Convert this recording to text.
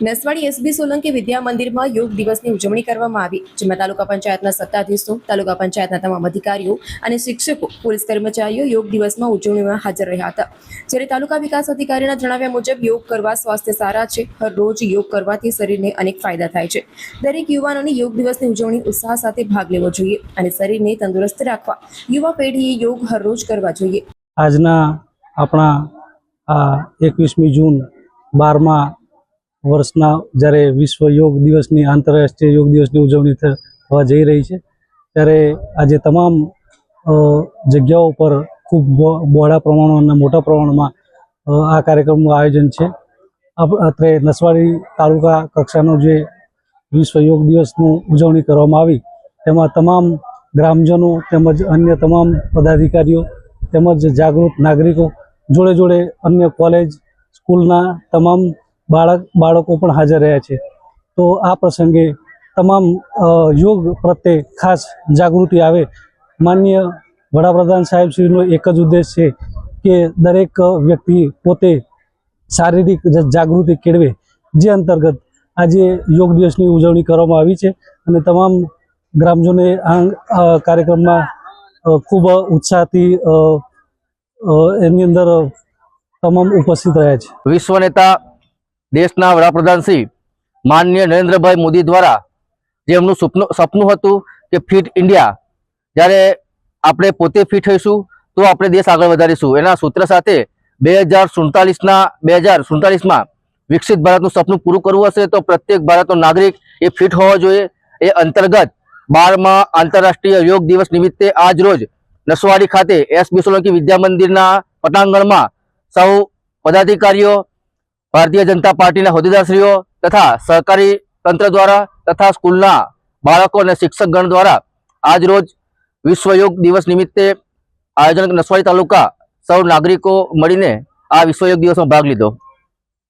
Naswadi SB Solanki વિદ્યા મંદિરમાં યોગ દિવસની ઉજવણી કરવામાં આવી, જેમાં તાલુકા પંચાયતના સત્તાધીશો, તાલુકા પંચાયતના તમામ અધિકારીઓ અને શિક્ષકો, પોલીસ કર્મચારીઓ યોગ દિવસમાં ઉજવણીમાં હાજર રહ્યા હતા। જ્યારે તાલુકા વિકાસ અધિકારીના જણાવ્યા મુજબ યોગ કરવા સ્વાસ્થ્ય સારા છે। હરરોજ યોગ કરવાથી શરીરને અનેક ફાયદા થાય છે। દરેક યુવાનોને યોગ દિવસની ઉજવણી ઉત્સાહ સાથે ભાગ લેવો જોઈએ અને શરીરને તંદુરસ્ત રાખવા યુવા પેઢીએ યોગ હરરોજ કરવા જોઈએ। આજના આપણા 21મી જૂન 12મા વર્ષના જ્યારે વિશ્વ યોગ દિવસની આંતરરાષ્ટ્રીય યોગ દિવસની ઉજવણી થવા જઈ રહી છે, ત્યારે આજે તમામ જગ્યાઓ પર ખૂબ બહોળા પ્રમાણમાં અને મોટા પ્રમાણમાં આ કાર્યક્રમનું આયોજન છે। અત્રે નસવાડી તાલુકા કક્ષાનો જે વિશ્વ યોગ દિવસની ઉજવણી કરવામાં આવી, તેમાં તમામ ગ્રામજનો તેમજ અન્ય તમામ પદાધિકારીઓ તેમજ જાગૃત નાગરિકો જોડે જોડે અન્ય કોલેજ સ્કૂલના તમામ બાળકો પણ હાજર રહ્યા છે। તો આ પ્રસંગે તમામ યોગ પ્રત્યે ખાસ જાગૃતિ આવે। માનનીય વડાપ્રધાન સાહેબશ્રીનો એક જ ઉદ્દેશ છે કે દરેક વ્યક્તિ પોતે શારીરિક જાગૃતિ કેળવે, જે અંતર્ગત આજે યોગ દિવસની ઉજવણી કરવામાં આવી છે અને તમામ ગ્રામજનોએ આ કાર્યક્રમમાં ખૂબ ઉત્સાહથી એની અંદર તમામ ઉપસ્થિત રહ્યા છે। વિશ્વ નેતા દેશના વડાપ્રધાન શ્રી માનનીય નરેન્દ્રભાઈ મોદી દ્વારા જેમનું સપનું હતું કે ફિટ ઇન્ડિયા, જ્યારે આપણે પોતે ફિટ થઈશું તો આપણે દેશ આગળ વધારીશું, એના સૂત્ર સાથે 2047માં વિકસિત ભારતનું સપનું પૂરું કરવું હશે તો પ્રત્યેક ભારતનો નાગરિક એ ફિટ હોવો જોઈએ। એ અંતર્ગત 12મા આંતરરાષ્ટ્રીય યોગ દિવસ નિમિત્તે આજ રોજ નસવાડી ખાતે એસબી સોલંકી વિદ્યા મંદિરના પટાંગણમાં સૌ પદાધિકારીઓ, ભારતીય જનતા પાર્ટીના હોદ્દેદારશ્રીઓ તથા સહકારી તંત્ર દ્વારા તથા સ્કૂલના બાળકો અને શિક્ષકગણ દ્વારા આજ રોજ વિશ્વ યોગ દિવસ નિમિત્તે આયોજન નસવાડી તાલુકા સૌ નાગરિકો મળીને આ વિશ્વ યોગ દિવસમાં ભાગ લીધો।